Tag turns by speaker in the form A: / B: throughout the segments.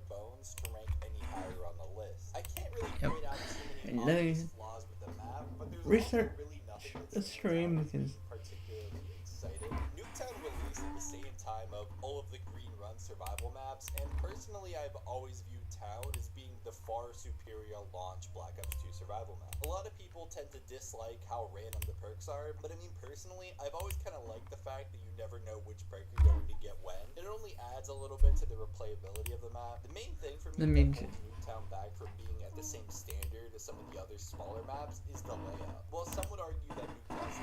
A: bare bones to rank any higher on the list. I can't really
B: Yep.
A: point out too many
B: Hello.
A: obvious flaws with the map, but there's also
B: Restart
A: really nothing that
B: the
A: stands out
B: stream
A: as
B: because
A: being particularly exciting. Nuketown released at the same time of all of the Green Run survival maps, and personally I've always viewed Town as being the far superior launch Black Ops 2 survival map. A lot of people tend to dislike how random the perks are, but I mean personally, I've always kind of liked the fact that you never know which perk you're going to get when. It only adds a little bit to the replayability of the map. The main thing for me that holds Nuketown back from being at the same standard as some of the other smaller maps is the layout. While some would argue that Nuketown's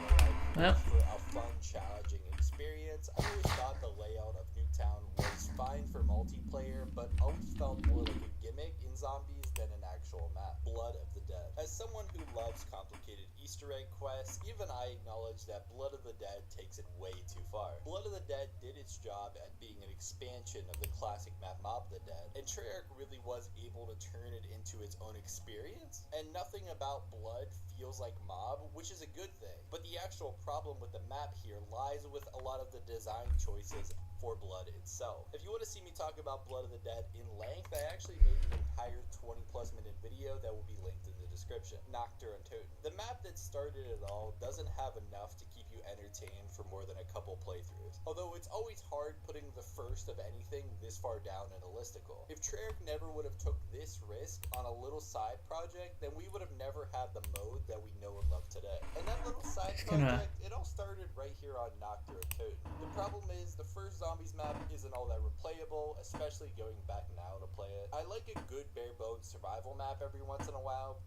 A: layout for a fun, challenging experience, I always thought the layout of Nuketown was fine for multiplayer, but always felt more like a gimmick in zombies than an actual map. Blood of the Dead. As someone who loves complicated Easter egg quests, even I acknowledge that Blood of the Dead takes it way too far. Blood of the Dead did its job at being an expansion of the classic map Mob of the Dead, and Treyarch really was able to turn it into its own experience, and nothing about Blood feels like Mob, which is a good thing. But the actual problem with the map here lies with a lot of the design choices for Blood itself. If you want to see me talk about Blood of the Dead in length, I actually made an entire 20 plus minute video that will be linked in the description. Nocturne Toten. The map that started it all doesn't have enough to keep you entertained for more than a couple playthroughs. Although it's always hard putting the first of anything this far down in a listicle. If Treyarch never would have took this risk on a little side project, then we would have never had the mode that we know and love today. And that little side project, it all started right here on Nocturne Toten. The problem is the first Zombies map isn't all that replayable, especially going back now to play it. I like a good bare bones survival map every once in a while.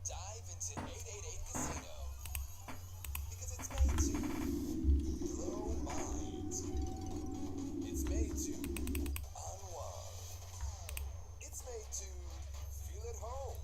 C: Dive into 888 Casino, because it's made to blow minds. It's made to unwind. It's made to feel at home.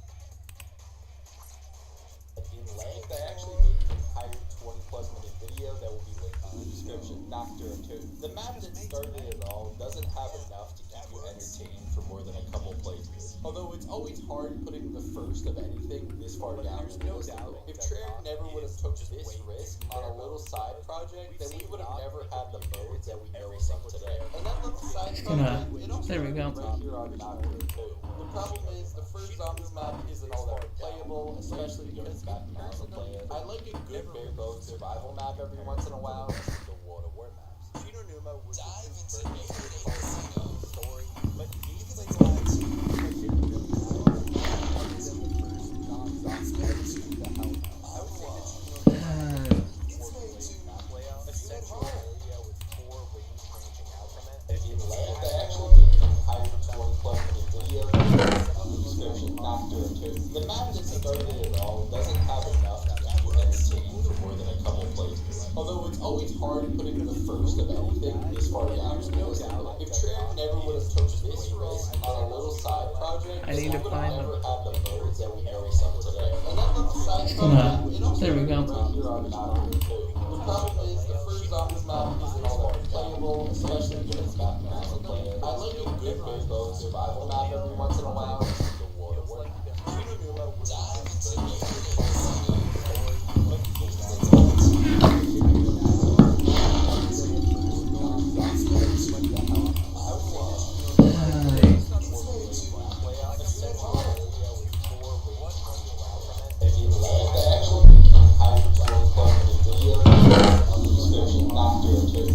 A: In length, I actually made an entire 20 plus minute video that will be linked in the description. Nocturne Toten. The map that started it all doesn't have enough to keep you entertained for more than a couple playthroughs. Although it's always hard putting the first of anything this far down in the listicle. If Treyarch never would have took this risk on a little side project, then we would have never had the modes that we know and love today. And that little side project, it all started right here on Nocturne Toten. The problem is the first Zombies map isn't all that replayable, especially going back now to play it. I like a good bare bones survival map every once in a while. The World of War maps. Shino Numa was
C: Dive into 888 Casino
A: story, but
C: because it's made to didn't really matter other than the first non-zombie the hell.
A: I would say that Shino
C: It's made to
A: map layout, a
C: feel at
A: central
C: home.
A: area with 4 wings branching out from it. In length, I actually made an entire 20 plus minute video description. Nocturne Toten. The map that started it all doesn't have enough to keep you entertained for more than a couple playthroughs. Although it's always hard putting the first of anything this far down in the listicle. If Treyarch never would have took this risk on a little side project, then we would have never had the modes that we know and love today. And that little side project, it all started right here on Nocturne Toten. The problem is the first Zombies map isn't all that replayable, especially when it's back now to play it. I like a good bare bones survival map every once in a while. The World of War. Shino Numa was
C: Dive into 888 Casino
A: but
C: because it's made to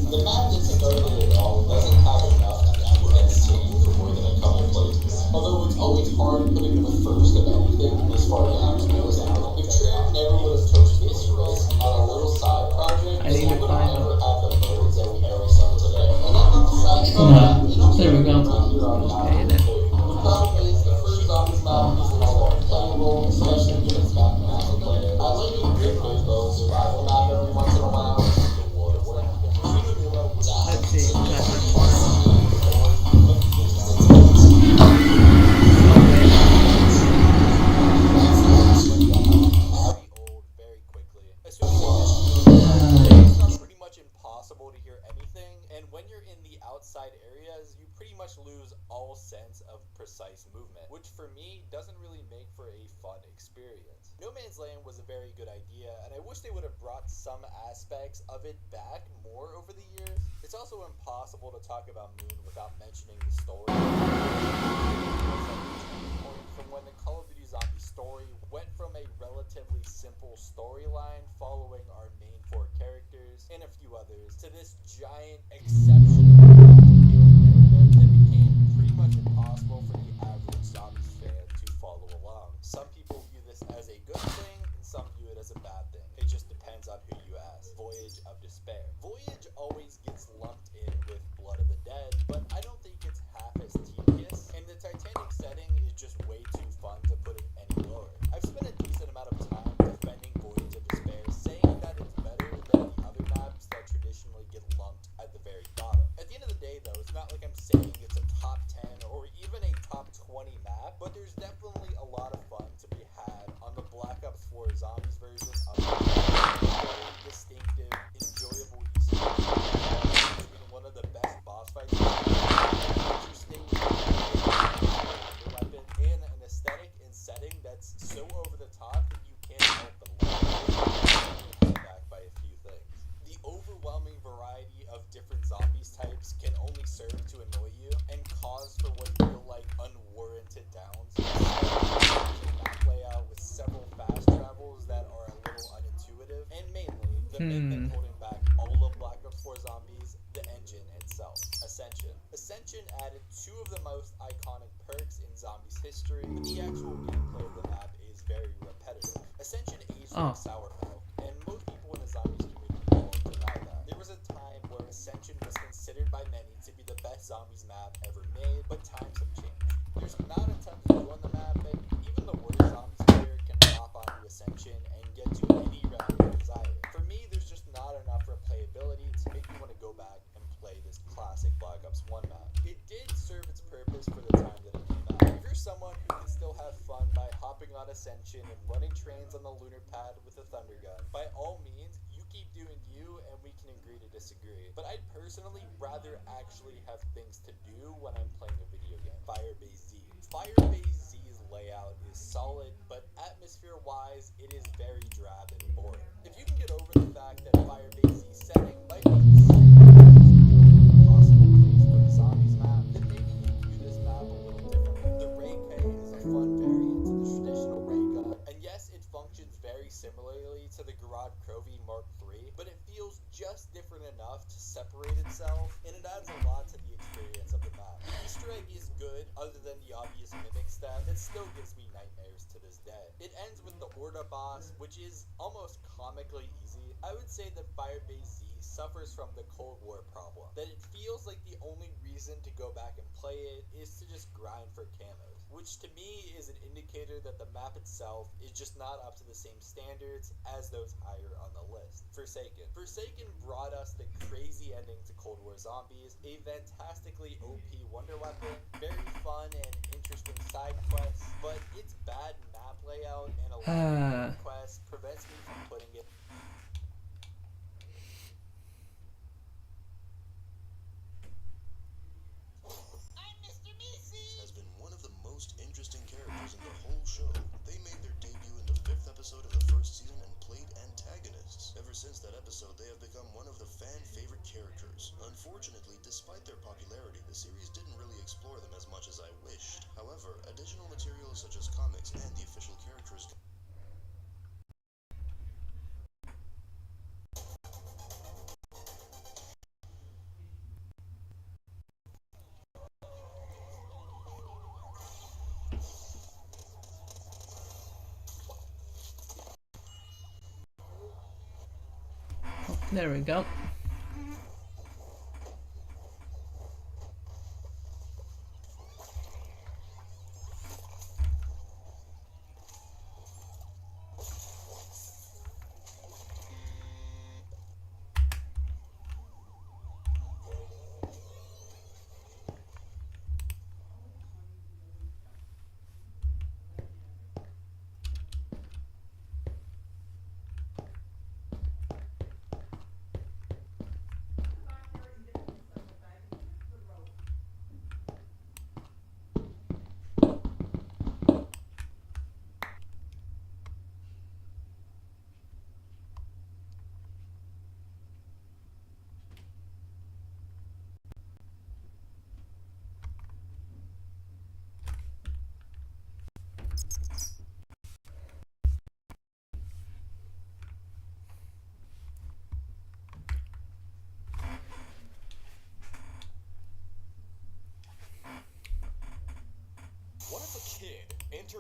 A: the map that started it all doesn't have enough to keep you entertained for more than a couple playthroughs. Although it's always hard putting the first of anything this far down in the listicle. If Treyarch never would have took this risk on a little side project, then we would have never had the modes that we know and love today. And that little side project, it all started right here on Nocturne Toten. The problem is the first Zombies map isn't all that replayable, especially when it's back now to play it. I like a good bare bones survival map every once in a while. The World of War. Shino Numa was
B: Let's see.
A: very quickly. It's pretty much impossible to hear anything, and when you're in the outside areas, you pretty much lose all sense of precise movement, which for me doesn't really make for a fun experience. No Man's Land was a very good idea, and I wish they would have brought some aspects of it back more over the years. It's also impossible to talk about Moon without mentioning the story went from a relatively simple storyline following our main 4 characters and a few others to this giant, exceptionally complicated narrative that became pretty much impossible for the average Zombies fan to follow along. Some people view this as a good thing, and some view it as a bad thing. It just depends on who you ask. Voyage of Despair. Voyage always gets lumped in with Blood of the Dead, but I don't think it's half as tedious, and the Titanic setting is just way too fun to put it any lower. I've spent a decent amount of time defending Voyage of Despair, saying that it's better than the other maps that traditionally get lumped at the very bottom. At the end of the day, though, it's not like I'm saying it's a top 10 or even a top 20 map, but there's definitely a lot of fun to be had on the Black Ops 4 Zombies version of the distinctive, enjoyable Easter egg in one of the best boss fights, interesting weapon, and an aesthetic and setting that's so over the top that you can't help but laugh back by a few things. The overwhelming variety of different zombies types can only serve to annoy you and cause for what feel like unwarranted downs. Map layout with several fast travels that are a little unintuitive, and mainly the main thing holding back all of Black Ops 4 Zombies, the engine itself. Ascension. Ascension added 2 of the most iconic perks in Zombies history, but the actual gameplay of the map is very repetitive. Ascension aged like sour milk, and most people in the Zombies community won't deny that. There was a time where Ascension was considered by many to be the best Zombies map ever made, but times have changed. There's not a ton to do on the map, and even the worst Zombies player can hop onto Ascension and get to any round they desire. For me, there's just not enough replayability to make me want to go back and play this classic Black Ops 1 map. It did serve its purpose for the time that it came out. If you're someone who can still have fun by hopping on Ascension and running trains on the lunar pad with a thunder gun, by all means, you keep doing you and we can agree to disagree. But I'd personally rather actually have things to do when I'm playing a video game. Firebase Z. Firebase Z's layout is solid, but atmosphere-wise, it is very drab and boring. If you can get over the fact that Firebase Z setting might be possible place for a Zombies map, then maybe you view this map a little differently. The Ray K is a fun variant to the traditional ray gun, and yes, it functions very similarly to the Gorod Krovi Mark III, but it feels just different enough to separate itself, and it adds a lot to the experience of the map. The Easter egg is good, other than the obvious mimic stat, that still gives me nightmares to this day. It ends with the Orda boss, which is almost comically easy. I would say that Firebase Z suffers from the Cold War problem, that it feels like the only reason to go back and play it is to just grind for camos, which to me is an indicator that the map itself is just not up to the same standards as those higher on the list. Forsaken. Forsaken brought us the crazy ending to Cold War Zombies, a fantastically OP wonder weapon, very fun and interesting side quests, but its bad map layout and a lot of quests prevents me from putting it.
B: Has been one of the most interesting characters in the whole show. They made their debut in the 5th episode of the first season and played antagonists. Ever since that episode, they have become one of the fan-favorite characters. Unfortunately, despite their popularity, the series didn't really explore them as much as I wished. However, additional materials such as comics and the official characters
D: There we go.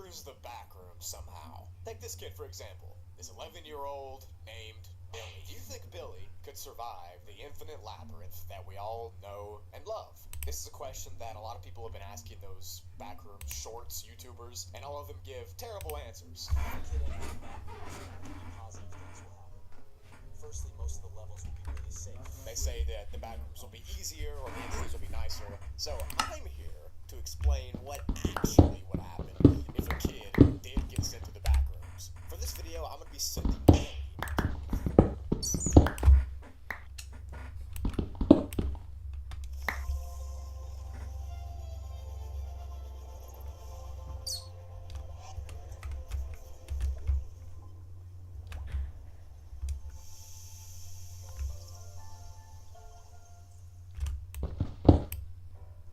E: enters the back room somehow. Take this kid, for example. This 11-year-old named Billy. Do you think Billy could survive the infinite labyrinth that we all know and love? This is a question that a lot of people have been asking those backroom shorts YouTubers, and all of them give terrible answers.
A: Positive things will happen. Firstly, most of the levels will be really safe.
E: They say that the backrooms will be easier or the entities will be nicer. So I'm here to explain what actually would happen if a kid did get sent to the backrooms. For this video, I'm going to be sending Billy.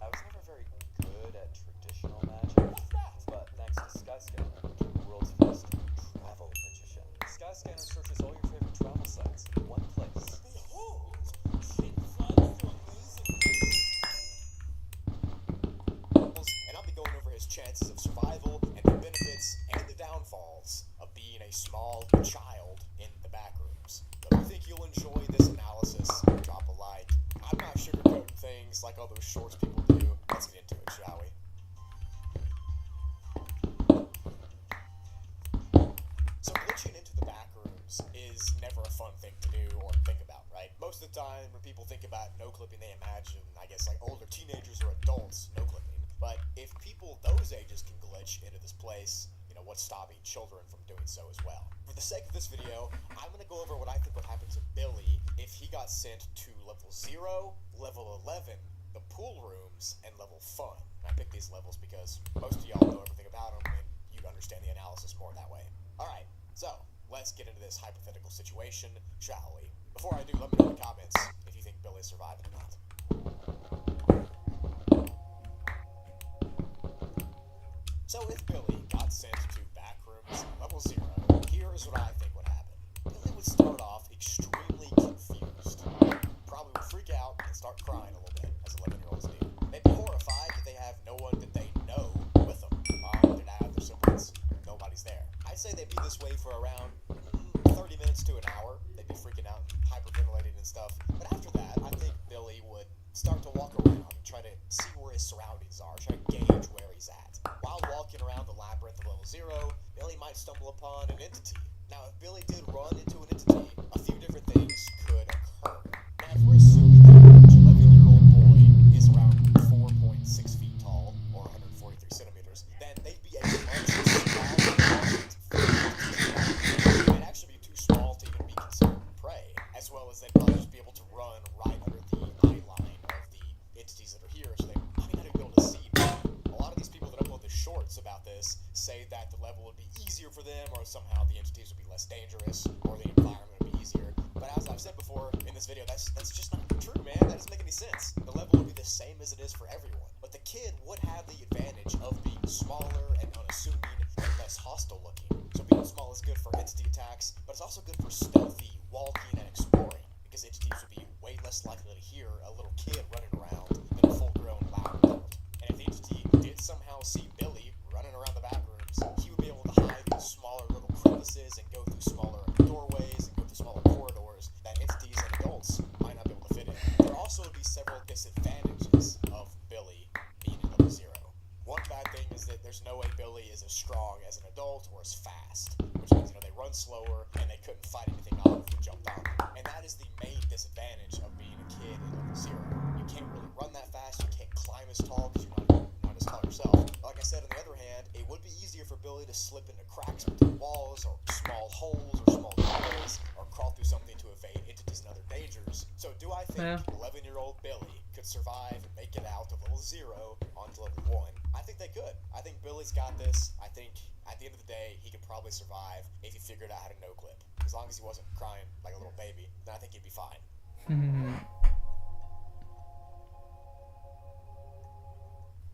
F: I was never very good at traditional magic, but thanks to Skyscanner, I became the world's first travel magician. Skyscanner searches all your favorite travel sites in one place.
A: Behold! Shit flies to amazing places.
E: And I'll be going over his chances of survival and the benefits and the downfalls of being a small child in the backrooms. So if you think you'll enjoy this analysis, drop a like. I'm not sugarcoating things like all those shorts people do. Let's get into it, shall we? So glitching into the backrooms is never a fun thing to do or think about, right? Most of the time when people think about no clipping, they imagine, I guess, like older teenagers or adults no clipping. But if people those ages can glitch into this place, you know, what's stopping children from doing so as well? For the sake of this video, I'm going to go over what I think would happen to Billy if he got sent to level 0, level 11, the pool rooms, and level fun. And I picked these levels because most of y'all know everything about them, and you'd understand the analysis more that way. Alright, so let's get into this hypothetical situation, shall we? Before I do, let me know in the comments if you think Billy's surviving or not. So if Billy got sent to backrooms level 0, here is what I think would happen. Billy would start off extremely confused. Probably would freak out and start crying a little bit, as 11-year-olds do. They'd be horrified that they have no one that they know with them. Mom, their dad, their siblings, nobody's there. I'd say they'd be this way for around 30 minutes to an hour. They'd be freaking out and hyperventilating and stuff. But after that, I think Billy would start to walk around and try to see where his surroundings are, try to gauge where he's at. While walking around the labyrinth of level 0, Billy might stumble upon an entity. Now, if Billy did run into an entity, a few different things could occur. Now, if we're assuming that an average 11-year-old boy is around 4.6 feet tall, or 143 centimeters, then they'd be a much smaller target. They might actually be too small to even be considered prey, as well as they'd probably just be able to run right under the eye line of the entities that are here, so they might not even be able to see them. A lot of these people that upload the shorts about this say that the level would be easier for them, or somehow the entities would be less dangerous, or the environment would be easier. But as I've said before in this video, that's just not true, man. That doesn't make any sense. The level would be the same as it is for everyone. But the kid would have the advantage of being smaller and unassuming and less hostile looking. So being small is good for entity attacks, but it's also good for stealthy walking and exploring, because entities would be way less likely to hear a little kid running around than a full-grown loud adult. And if the entity did somehow see Billy running around the backrooms, he would be able to hide in smaller little crevices and go through smaller doorways and go through smaller corridors that entities and adults might not be able to fit in. There also would be several disadvantages of Billy being in level 0. One bad thing is that there's no way Billy is as strong as an adult or as fast, which means, you know, they run slower and they couldn't fight anything off if we jumped on them. And that is the main disadvantage of being a kid in level 0. You can't really run that fast, you can't climb as tall because you're not as tall yourself. Like I said, on the other hand, it would be easier for Billy to slip into cracks between walls or small holes or small doorways, or crawl through something to evade entities and other dangers. So do I think 11-year-old Billy could survive and make it out of level 0 onto level 1? I think they could. I think Billy's got this. I think at the end of the day, he could probably survive if he figured out how to no-clip. As long as he wasn't crying like a little baby, then I think he'd be fine.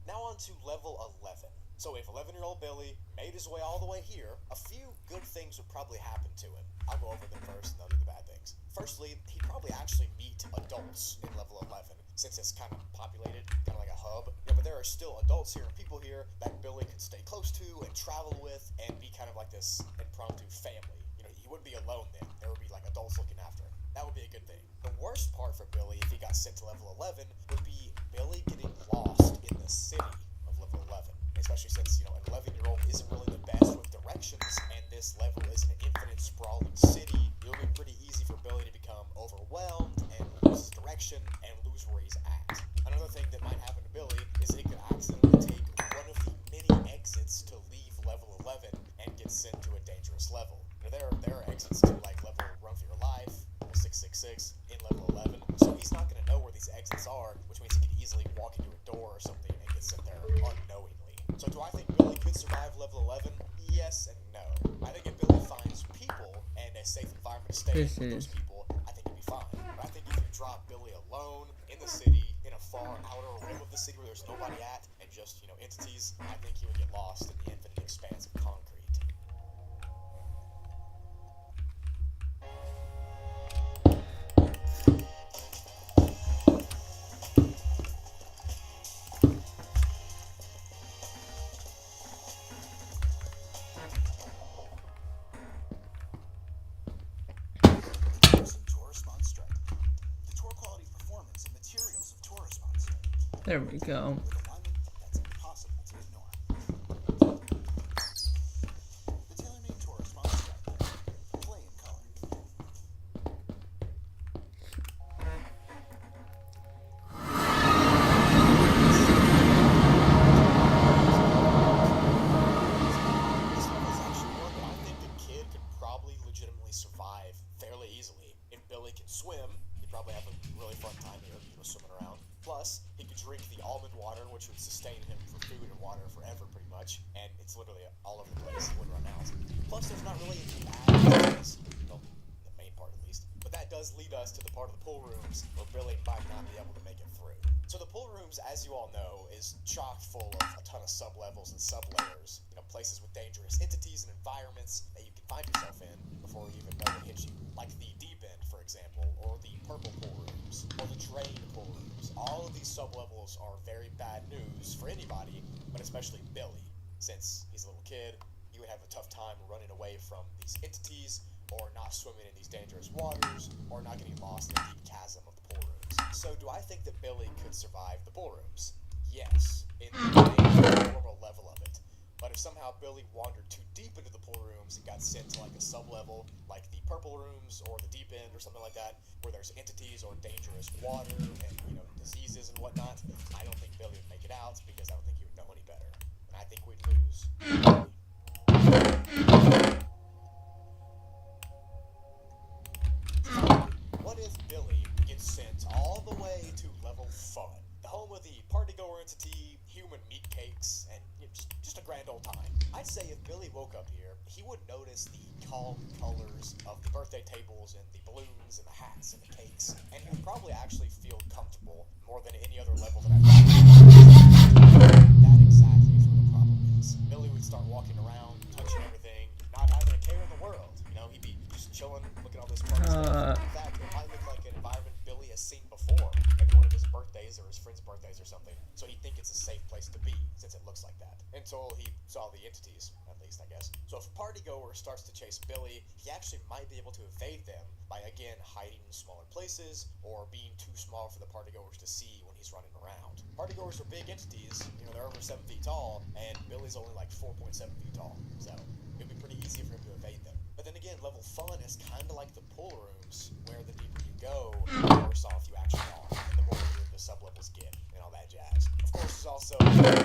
E: Now on to level 11. So if 11-year-old Billy made his way all the way here, a few good things would probably happen to him. I'll go over them first and I'll do the bad things. Firstly, he'd probably actually meet adults in level 11, since it's kind of populated, kind of like a hub. Yeah, but there are are still adults here and people here that Billy could stay close to and travel with and be kind of like this impromptu family. You know, he wouldn't be alone then. There would be like adults looking after him. That would be a good thing. The worst part for Billy, if he got sent to level 11, would be Billy getting lost in the city of level 11. Especially since, you know, an 11-year-old isn't really the best with directions, and this level is an infinite sprawling city. It would be pretty easy for Billy to become overwhelmed and lose his direction and lose where he's at. Another thing that might happen to Billy is that he could accidentally take one of the many exits to leave level 11 and get sent to a dangerous level. You know, there are exits to like level Run for Your Life, 666 in level 11, so he's not going to know where these exits are, which means he could easily walk into a door or something and get sent there unknowingly. So do I think Billy could survive level 11? Yes and no. I think if Billy finds people and a safe environment to stay in with those people, I think he'd be fine. But I think if you drop Billy alone in the city, in a far outer rim of the city where there's nobody at, and just, you know, entities, I think he would get lost in the infinite expanse of concrete.
D: There we go.
E: That's impossible to ignore. The tailor-made tour response stripe. Play in color. This level is actually one that I think a kid could probably legitimately survive fairly easily. If Billy can swim, he'd probably have a really fun time here, you know, swimming around. Plus, he could drink the almond water, which would sustain him for food and water forever, pretty much. And it's literally all over the place. It wouldn't run out. Plus, there's not really any bad things. Well, the main part at least. But that does lead us to the part of the pool rooms where Billy might not be able to make it through. So the pool rooms, as you all know, is chock full of a ton of sub-levels and sub-layers. You know, places with dangerous entities and environments that you can find yourself in before you even know what hits you. Like the deep end, for example, or the purple pool rooms, or the drain pool rooms. All of these sub-levels are very bad news for anybody, but especially Billy. Since he's a little kid, he would have a tough time running away from these entities, or not swimming in these dangerous waters, or not getting lost in the deep chasm of the pool rooms. So do I think that Billy could survive the pool rooms? Yes, in the normal level of it. But if somehow Billy wandered too deep into the pool rooms and got sent to like a sub-level, like the purple rooms or the deep end or something like that, where there's entities or dangerous water and, you know, diseases and whatnot, I don't think Billy would make it out because I don't think he would know any better. And I think we'd lose. What if Billy gets sent all the way to level fun? The home of the party-goer entity, human meat cakes, and just a grand old time. I'd say if Billy woke up here, he would notice the calm colors of the birthday tables and the balloons and the hats and the cakes, and he would probably actually feel comfortable more than any other level that I've played. That exactly is where the problem is. Billy would start walking around, touching everything, not having a care in the world. You know, he'd be just chilling, looking at all this fun stuff. In fact, it might look like an environment Billy has seen before, maybe one of his birthdays or his friend's birthdays or something. So he'd think it's a safe place to be, since it looks like that. Until he saw the entities, at least, I guess. So if a partygoer starts to chase Billy, he actually might be able to evade them by, again, hiding in smaller places, or being too small for the partygoers to see when he's running around. Partygoers are big entities, you know, they're over 7 feet tall, and Billy's only like 4.7 feet tall. So it'd be pretty easy for him to evade them. But then again, level fun is kind of like the pool rooms, where the deeper you go, the worse off you actually are, and the more weird the sub-levels get, and all that jazz. Of course, there's also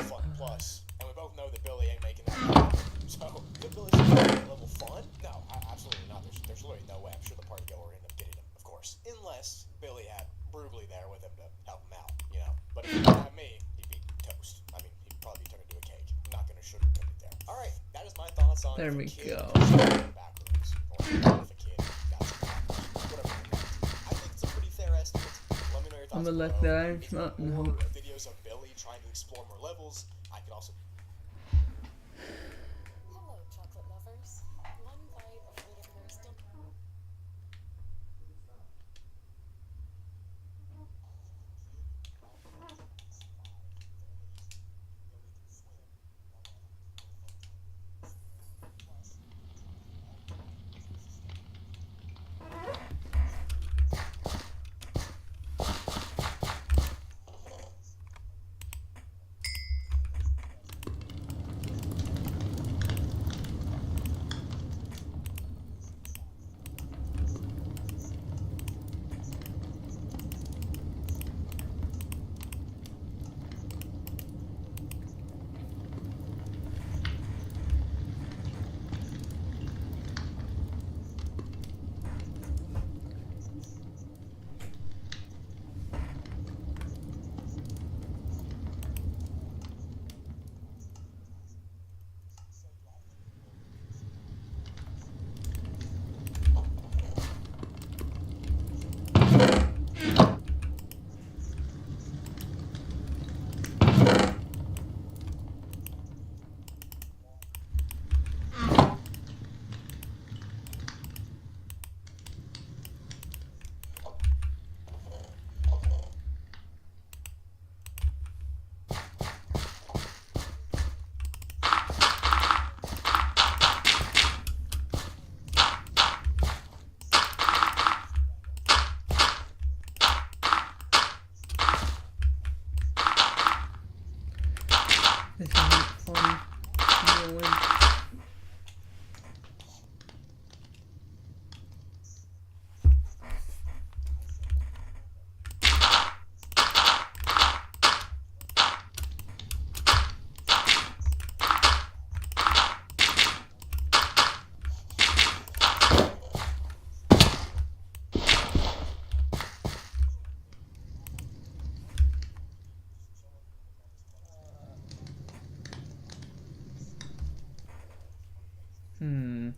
E: Fun Plus, and we both know that Billy ain't making that happen. So, did Billy survive level fun? No, absolutely not. There's literally no way. I'm sure the partygoer would end up getting him, of course. Unless Billy had Brugly there with him to help him out, you know. But if he didn't have me, he'd be toast. I mean, he'd probably be turned into a cake. I'm not going to sugarcoat it there. Alright, that is my thoughts on
D: There
E: if a
D: we
E: kid
D: go.
E: could survive the backrooms, or if a kid got some backrooms, whatever you want. I think it's a pretty fair estimate. Let me know your thoughts
D: I'm gonna let
E: below.
D: that
E: If you want
D: mountain
E: more
D: hope.
E: videos of Billy trying to explore more levels, I could also
G: Hello, chocolate lovers. One bite of Whitaker's
D: This isn't fun. Really. Hmm.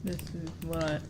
D: This is what